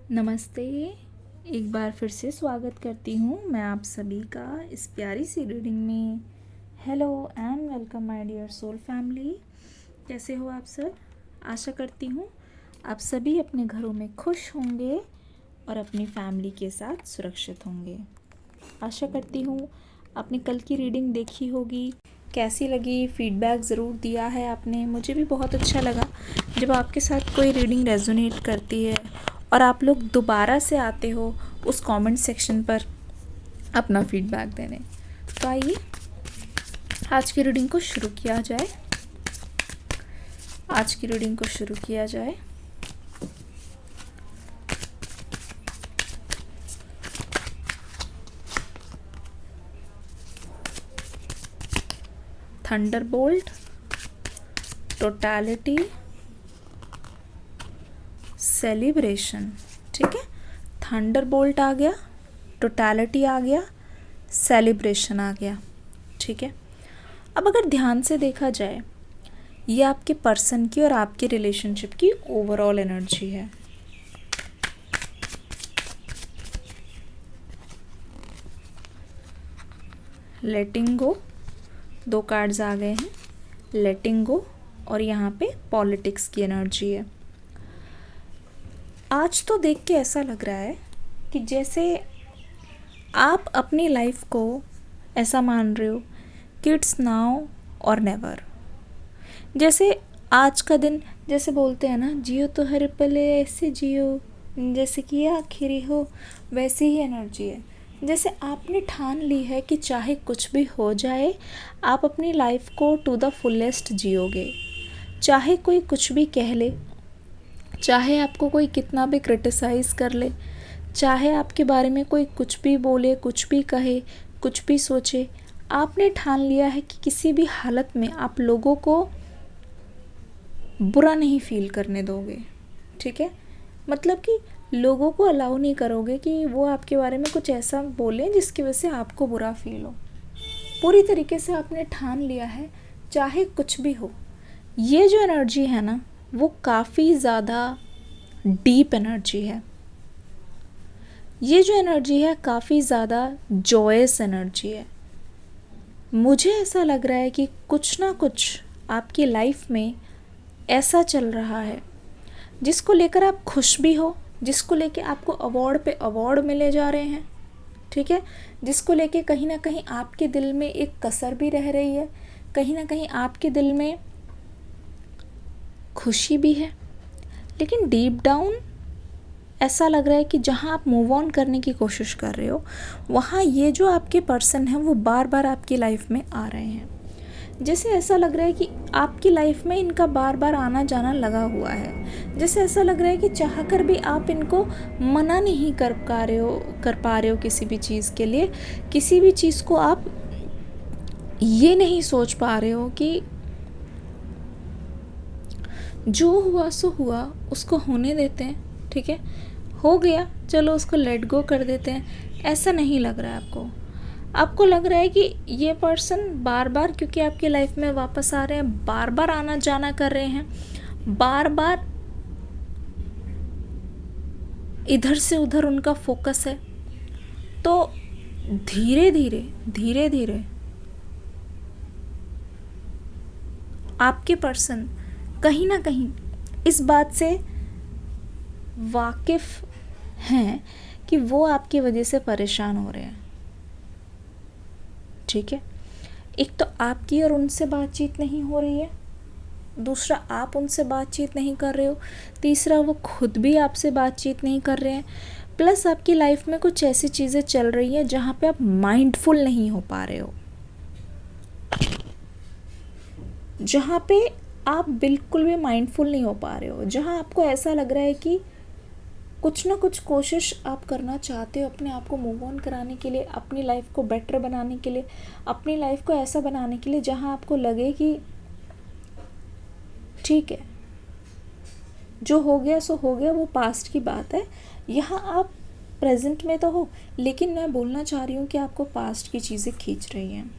नमस्ते। एक बार फिर से स्वागत करती हूँ मैं आप सभी का इस प्यारी सी रीडिंग में। Hello and welcome my dear soul family. कैसे हो आप सब? आशा करती हूँ आप सभी अपने घरों में खुश होंगे और अपनी फैमिली के साथ सुरक्षित होंगे। आशा करती हूँ आपने कल की रीडिंग देखी होगी। कैसी लगी फीडबैक ज़रूर दिया है आपने। मुझे भी बहुत अच्छा लगा जब आपके साथ कोई रीडिंग रेजोनेट करती है और आप लोग दोबारा से आते हो उस कमेंट सेक्शन पर अपना फीडबैक देने। तो आइए आज की रीडिंग को शुरू किया जाए। Thunderbolt, totality, celebration. ठीक है, थंडरबोल्ट आ गया, टोटलिटी आ गया, सेलिब्रेशन आ गया। ठीक है, अब अगर ध्यान से देखा जाए ये आपके पर्सन की और आपके रिलेशनशिप की ओवरऑल एनर्जी है। लेटिंग गो, 2 कार्ड्स आ गए हैं, लेटिंग गो और यहाँ पे पॉलिटिक्स की एनर्जी है। आज तो देख के ऐसा लग रहा है कि जैसे आप अपनी लाइफ को ऐसा मान रहे हो कि इट्स नाउ और नेवर। जैसे आज का दिन, जैसे बोलते हैं ना, जियो तो हर पल ऐसे जियो जैसे कि आखिरी हो, वैसी ही एनर्जी है। जैसे आपने ठान ली है कि चाहे कुछ भी हो जाए आप अपनी लाइफ को टू द फुलेस्ट जियोगे। चाहे कोई कुछ भी कह ले, चाहे आपको कोई कितना भी क्रिटिसाइज़ कर ले, चाहे आपके बारे में कोई कुछ भी बोले, कुछ भी कहे, कुछ भी सोचे, आपने ठान लिया है कि किसी भी हालत में आप लोगों को बुरा नहीं फील करने दोगे। ठीक है, मतलब कि लोगों को अलाउ नहीं करोगे कि वो आपके बारे में कुछ ऐसा बोलें जिसकी वजह से आपको बुरा फील हो। पूरी तरीके से आपने ठान लिया है चाहे कुछ भी हो। ये जो एनर्जी है ना, वो काफ़ी ज़्यादा डीप एनर्जी है। ये जो एनर्जी है काफ़ी ज़्यादा जॉयस एनर्जी है। मुझे ऐसा लग रहा है कि कुछ ना कुछ आपकी लाइफ में ऐसा चल रहा है जिसको लेकर आप खुश भी हो, जिसको लेकर आपको अवार्ड पे अवार्ड मिले जा रहे हैं। ठीक है, जिसको लेके कहीं ना कहीं आपके दिल में एक कसर भी रह रही है, कहीं ना कहीं आपके दिल में खुशी भी है, लेकिन डीप डाउन ऐसा लग रहा है कि जहाँ आप मूव ऑन करने की कोशिश कर रहे हो वहाँ ये जो आपके पर्सन हैं वो बार बार आपकी लाइफ में आ रहे हैं। जैसे ऐसा लग रहा है कि आपकी लाइफ में इनका बार बार आना जाना लगा हुआ है। जैसे ऐसा लग रहा है कि चाहकर भी आप इनको मना नहीं कर पा रहे हो किसी भी चीज़ के लिए। किसी भी चीज़ को आप ये नहीं सोच पा रहे हो कि जो हुआ सो हुआ, उसको होने देते हैं। ठीक है, हो गया, चलो उसको लेट गो कर देते हैं। ऐसा नहीं लग रहा है आपको लग रहा है कि ये पर्सन बार बार, क्योंकि आपकी लाइफ में वापस आ रहे हैं, बार बार आना जाना कर रहे हैं, बार बार इधर से उधर उनका फोकस है। तो धीरे धीरे आपके पर्सन कहीं ना कहीं इस बात से वाकिफ़ हैं कि वो आपकी वजह से परेशान हो रहे हैं। ठीक है, एक तो आपकी और उनसे बातचीत नहीं हो रही है, दूसरा आप उनसे बातचीत नहीं कर रहे हो, तीसरा वो खुद भी आपसे बातचीत नहीं कर रहे हैं। प्लस आपकी लाइफ में कुछ ऐसी चीज़ें चल रही हैं जहाँ पे आप माइंडफुल नहीं हो पा रहे हो, जहाँ पे आप बिल्कुल भी माइंडफुल नहीं हो पा रहे हो, जहाँ आपको ऐसा लग रहा है कि कुछ ना कुछ कोशिश आप करना चाहते हो अपने आप को मूव ऑन कराने के लिए, अपनी लाइफ को बेटर बनाने के लिए, अपनी लाइफ को ऐसा बनाने के लिए जहाँ आपको लगे कि ठीक है, जो हो गया सो हो गया, वो पास्ट की बात है। यहाँ आप प्रेजेंट में तो हो, लेकिन मैं बोलना चाह रही हूँ कि आपको पास्ट की चीज़ें खींच रही हैं।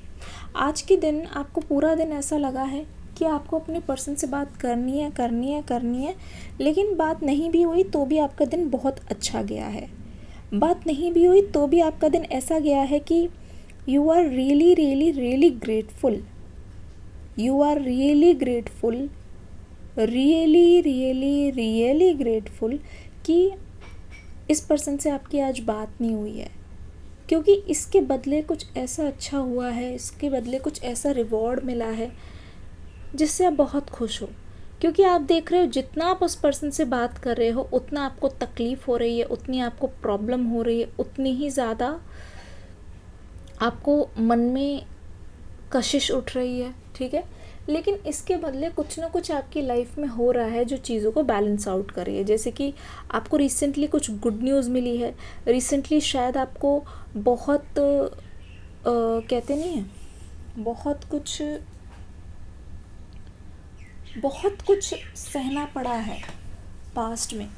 आज के दिन आपको पूरा दिन ऐसा लगा है कि आपको अपने पर्सन से बात करनी है करनी है करनी है, लेकिन बात नहीं भी हुई तो भी आपका दिन बहुत अच्छा गया है। बात नहीं भी हुई तो भी आपका दिन ऐसा गया है कि you are really really really grateful, you are really grateful, really really really grateful कि इस पर्सन से आपकी आज बात नहीं हुई है, क्योंकि इसके बदले कुछ ऐसा अच्छा हुआ है, इसके बदले कुछ ऐसा रिवॉर्ड मिला है जिससे आप बहुत खुश हो। क्योंकि आप देख रहे हो जितना आप उस पर्सन से बात कर रहे हो उतना आपको तकलीफ़ हो रही है, उतनी आपको प्रॉब्लम हो रही है, उतनी ही ज़्यादा आपको मन में कशिश उठ रही है, ठीक है। लेकिन इसके बदले कुछ ना कुछ आपकी लाइफ में हो रहा है जो चीज़ों को बैलेंस आउट कर रही है। जैसे कि आपको रिसेंटली कुछ गुड न्यूज़ मिली है, रिसेंटली शायद आपको बहुत कहते नहीं है, बहुत कुछ सहना पड़ा है पास्ट में,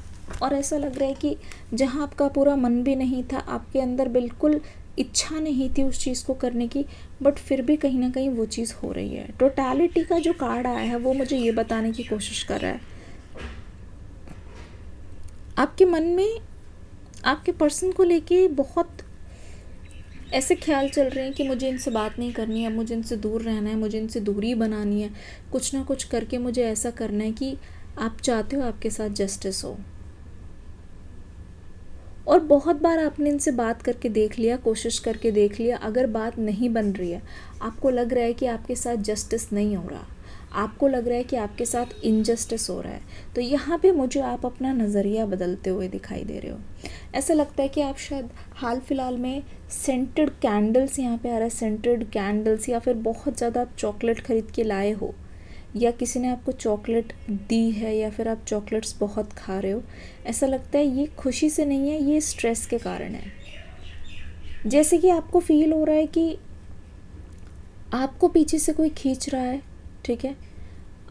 और ऐसा लग रहा है कि जहाँ आपका पूरा मन भी नहीं था, आपके अंदर बिल्कुल इच्छा नहीं थी उस चीज़ को करने की, बट फिर भी कहीं ना कहीं वो चीज़ हो रही है। टोटलिटी का जो कार्ड आया है वो मुझे ये बताने की कोशिश कर रहा है आपके मन में आपके पर्सन को लेके बहुत ऐसे ख्याल चल रहे हैं कि मुझे इनसे बात नहीं करनी है, मुझे इनसे दूर रहना है, मुझे इनसे दूरी बनानी है, कुछ ना कुछ करके मुझे ऐसा करना है कि आप चाहते हो आपके साथ जस्टिस हो। और बहुत बार आपने इनसे बात करके देख लिया, कोशिश करके देख लिया, अगर बात नहीं बन रही है, आपको लग रहा है कि आपके साथ जस्टिस नहीं हो रहा, आपको लग रहा है कि आपके साथ इनजस्टिस हो रहा है, तो यहाँ पे मुझे आप अपना नज़रिया बदलते हुए दिखाई दे रहे हो। ऐसा लगता है कि आप शायद हाल फिलहाल में सेंटेड कैंडल्स, यहाँ पे आ रहा है सेंटेड कैंडल्स, या फिर बहुत ज़्यादा आप चॉकलेट ख़रीद के लाए हो, या किसी ने आपको चॉकलेट दी है, या फिर आप चॉकलेट्स बहुत खा रहे हो। ऐसा लगता है ये खुशी से नहीं है, ये स्ट्रेस के कारण है। जैसे कि आपको फील हो रहा है कि आपको पीछे से कोई खींच रहा है, ठीक है,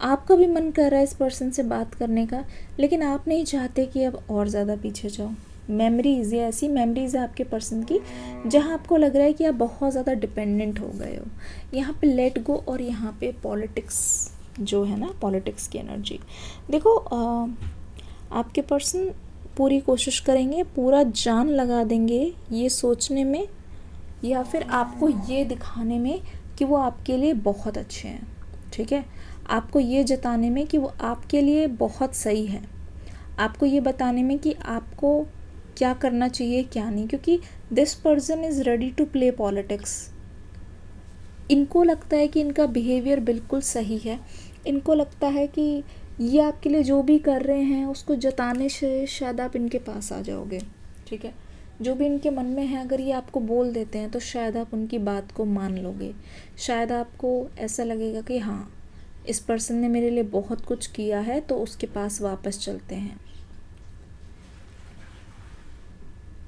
आपका भी मन कर रहा है इस पर्सन से बात करने का, लेकिन आप नहीं चाहते कि अब और ज़्यादा पीछे जाओ। मेमोरीज़, ये ऐसी मेमोरीज़ है आपके पर्सन की जहाँ आपको लग रहा है कि आप बहुत ज़्यादा डिपेंडेंट हो गए हो। यहाँ पे लेट गो, और यहाँ पे पॉलिटिक्स जो है ना, पॉलिटिक्स की एनर्जी। देखो आपके पर्सन पूरी कोशिश करेंगे, पूरा जान लगा देंगे ये सोचने में, या फिर आपको ये दिखाने में कि वो आपके लिए बहुत अच्छे हैं, ठीक है, आपको ये जताने में कि वो आपके लिए बहुत सही है, आपको ये बताने में कि आपको क्या करना चाहिए क्या नहीं, क्योंकि this person is ready to play politics. इनको लगता है कि इनका बिहेवियर बिल्कुल सही है, इनको लगता है कि ये आपके लिए जो भी कर रहे हैं उसको जताने से शायद आप इनके पास आ जाओगे, ठीक है। जो भी इनके मन में है अगर ये आपको बोल देते हैं तो शायद आप उनकी बात को मान लोगे, शायद आपको ऐसा लगेगा कि हाँ, इस पर्सन ने मेरे लिए बहुत कुछ किया है तो उसके पास वापस चलते हैं,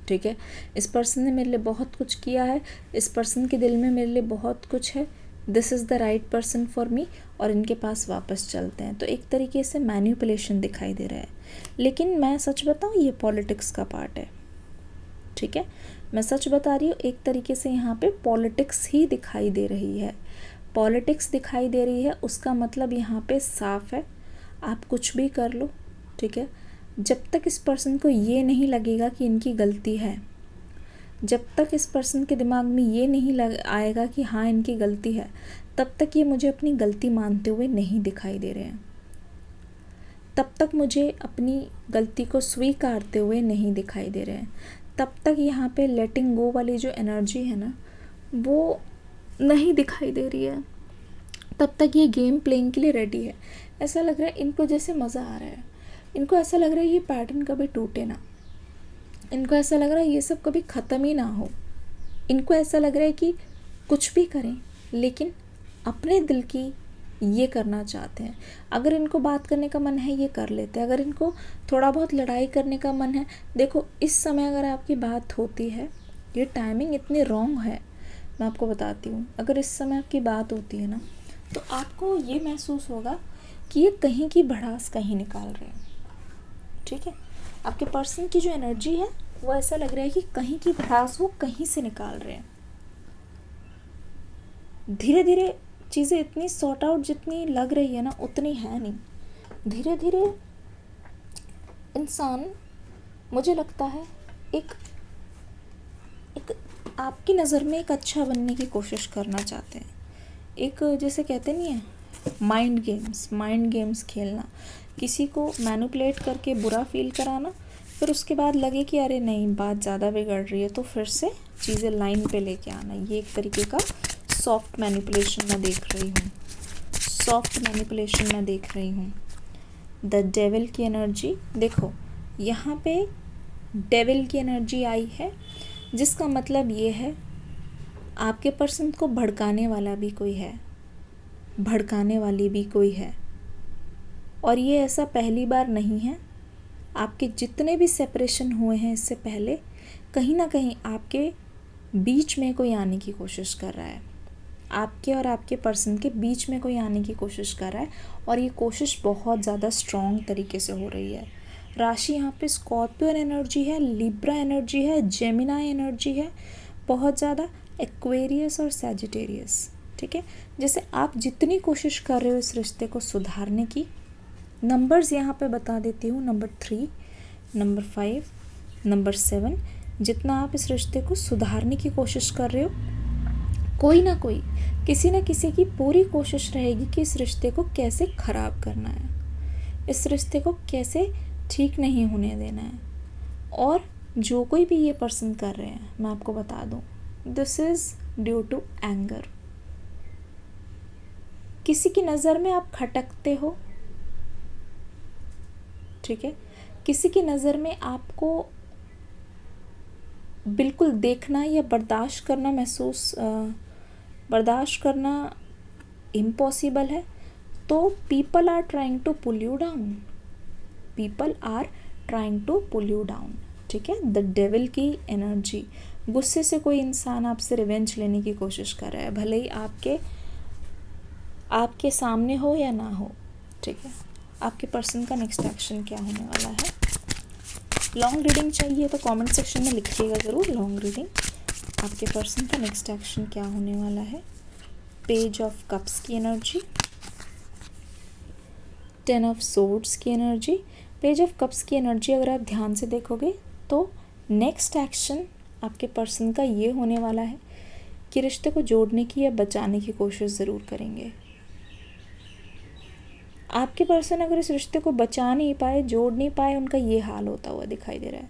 ठीक है, इस पर्सन ने मेरे लिए बहुत कुछ किया है, इस पर्सन के दिल में मेरे लिए बहुत कुछ है, this is the right person for me, और इनके पास वापस चलते हैं। तो एक तरीके से मैनिपुलेशन दिखाई दे रहा है, लेकिन मैं सच बताऊँ ये पॉलिटिक्स का पार्ट है, ठीक है, मैं सच बता रही हूँ। एक तरीके से यहाँ पे पॉलिटिक्स ही दिखाई दे रही है, पॉलिटिक्स दिखाई दे रही है। उसका मतलब यहाँ पे साफ है, आप कुछ भी कर लो, ठीक है, जब तक इस पर्सन को ये नहीं लगेगा कि इनकी गलती है, जब तक इस पर्सन के दिमाग में ये नहीं आएगा कि हाँ इनकी गलती है, तब तक ये मुझे अपनी गलती मानते हुए नहीं दिखाई दे रहे हैं, तब तक मुझे अपनी गलती को स्वीकारते हुए नहीं दिखाई दे रहे हैं, तब तक यहाँ पे लेटिंग गो वाली जो एनर्जी है ना वो नहीं दिखाई दे रही है, तब तक ये गेम प्लेइंग के लिए रेडी है। ऐसा लग रहा है इनको जैसे मज़ा आ रहा है, इनको ऐसा लग रहा है ये पैटर्न कभी टूटे ना, इनको ऐसा लग रहा है ये सब कभी ख़त्म ही ना हो, इनको ऐसा लग रहा है कि कुछ भी करें लेकिन अपने दिल की ये करना चाहते हैं। अगर इनको बात करने का मन है ये कर लेते हैं, अगर इनको थोड़ा बहुत लड़ाई करने का मन है, देखो इस समय अगर आपकी बात होती है, ये टाइमिंग इतनी रॉन्ग है, मैं आपको बताती हूँ, अगर इस समय आपकी बात होती है ना तो आपको ये महसूस होगा कि ये कहीं की भड़ास कहीं निकाल रहे हैं, ठीक है, आपके पर्सन की जो एनर्जी है वो ऐसा लग रहा है कि कहीं की भड़ास वो कहीं से निकाल रहे हैं। धीरे धीरे चीज़ें इतनी सॉर्ट आउट जितनी लग रही है ना उतनी है नहीं। धीरे धीरे इंसान, मुझे लगता है, एक आपकी नज़र में एक अच्छा बनने की कोशिश करना चाहते हैं। एक जैसे कहते नहीं है माइंड गेम्स खेलना, किसी को मैनिपुलेट करके बुरा फील कराना, फिर उसके बाद लगे कि अरे नहीं बात ज़्यादा बिगड़ रही है तो फिर से चीज़ें लाइन पे लेके आना। ये एक तरीके का सॉफ्ट मैनिपुलेशन मैं देख रही हूँ। द डेविल की एनर्जी, देखो यहाँ पे डेविल की एनर्जी आई है, जिसका मतलब ये है आपके पर्सन को भड़काने वाला भी कोई है, भड़काने वाली भी कोई है। और ये ऐसा पहली बार नहीं है। आपके जितने भी सेपरेशन हुए हैं इससे पहले, कहीं ना कहीं आपके बीच में कोई आने की कोशिश कर रहा है, आपके और आपके पर्सन के बीच में कोई आने की कोशिश कर रहा है। और ये कोशिश बहुत ज़्यादा स्ट्रॉन्ग तरीके से हो रही है। राशि यहाँ पे स्कॉर्पियन एनर्जी है, लिब्रा एनर्जी है, जेमिनाई एनर्जी है, बहुत ज़्यादा एक्वेरियस और सैजिटेरियस। ठीक है, जैसे आप जितनी कोशिश कर रहे हो इस रिश्ते को सुधारने की, नंबर्स यहाँ पे बता देती हूँ, नंबर 3, नंबर 5, नंबर 7, जितना आप इस रिश्ते को सुधारने की कोशिश कर रहे हो, कोई ना कोई, किसी न किसी की पूरी कोशिश रहेगी कि इस रिश्ते को कैसे ख़राब करना है, इस रिश्ते को कैसे ठीक नहीं होने देना है। और जो कोई भी ये पर्सन कर रहे हैं, मैं आपको बता दूं, this is due to anger. किसी की नज़र में आप खटकते हो, ठीक है, किसी की नज़र में आपको बिल्कुल देखना या बर्दाश्त करना इम्पॉसिबल है, तो people are trying to pull you down. ठीक है, द डेविल की एनर्जी, गुस्से से कोई इंसान आपसे रिवेंज लेने की कोशिश कर रहा है, भले ही आपके सामने हो या ना हो। ठीक है, आपके पर्सन का नेक्स्ट एक्शन क्या होने वाला है। लॉन्ग रीडिंग चाहिए तो कमेंट सेक्शन में लिखिएगा ज़रूर, लॉन्ग रीडिंग। आपके पर्सन का नेक्स्ट एक्शन क्या होने वाला है। पेज ऑफ कप्स की एनर्जी, 10 ऑफ सोर्ड्स की एनर्जी। पेज ऑफ कप्स की एनर्जी अगर आप ध्यान से देखोगे तो नेक्स्ट एक्शन आपके पर्सन का ये होने वाला है कि रिश्ते को जोड़ने की या बचाने की कोशिश ज़रूर करेंगे। आपके पर्सन अगर इस रिश्ते को बचा नहीं पाए, जोड़ नहीं पाए, उनका ये हाल होता हुआ दिखाई दे रहा है।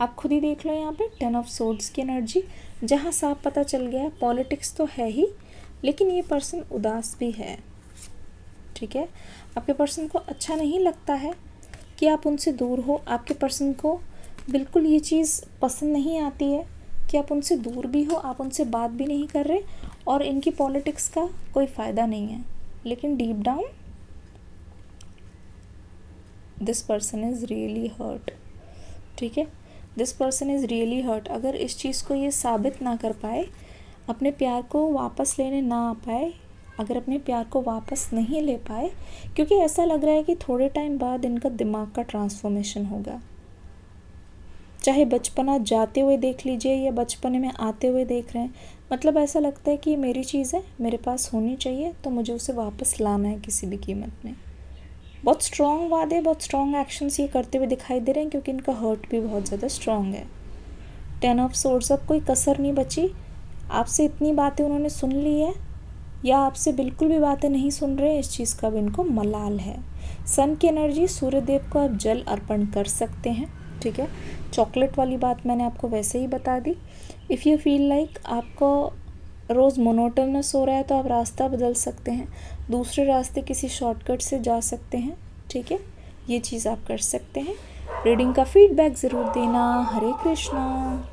आप खुद ही देख लो यहाँ पे 10 ऑफ सोर्ड्स की एनर्जी, जहाँ साफ पता चल गया है पॉलिटिक्स तो है ही, लेकिन ये पर्सन उदास भी है। ठीक है, आपके पर्सन को अच्छा नहीं लगता है कि आप उनसे दूर हो। आपके पर्सन को बिल्कुल ये चीज़ पसंद नहीं आती है कि आप उनसे दूर भी हो, आप उनसे बात भी नहीं कर रहे और इनकी पॉलिटिक्स का कोई फ़ायदा नहीं है। लेकिन deep down this person is really hurt. ठीक है, this person is really hurt. अगर इस चीज़ को ये साबित ना कर पाए, अपने प्यार को वापस लेने ना आ पाए, अगर अपने प्यार को वापस नहीं ले पाए, क्योंकि ऐसा लग रहा है कि थोड़े टाइम बाद इनका दिमाग का ट्रांसफॉर्मेशन होगा। चाहे बचपना जाते हुए देख लीजिए या बचपने में आते हुए देख रहे हैं, मतलब ऐसा लगता है कि ये मेरी चीज़ है, मेरे पास होनी चाहिए, तो मुझे उसे वापस लाना है किसी भी कीमत में। बहुत स्ट्रॉन्ग वादे, बहुत स्ट्रॉन्ग एक्शंस ये करते हुए दिखाई दे रहे हैं, क्योंकि इनका हर्ट भी बहुत ज़्यादा स्ट्रॉन्ग है। 10 ऑफ सोर्ड्स, अब कोई कसर नहीं बची। आपसे इतनी बातें उन्होंने सुन ली है या आपसे बिल्कुल भी बातें नहीं सुन रहे, इस चीज़ का भी इनको मलाल है। सन की एनर्जी, सूर्यदेव को आप जल अर्पण कर सकते हैं। ठीक है, चॉकलेट वाली बात मैंने आपको वैसे ही बता दी। इफ़ यू फील लाइक आपको रोज़ मोनोटोनस हो रहा है तो आप रास्ता बदल सकते हैं, दूसरे रास्ते किसी शॉर्टकट से जा सकते हैं। ठीक है, ये चीज़ आप कर सकते हैं। रीडिंग का फीडबैक ज़रूर देना। हरे कृष्णा।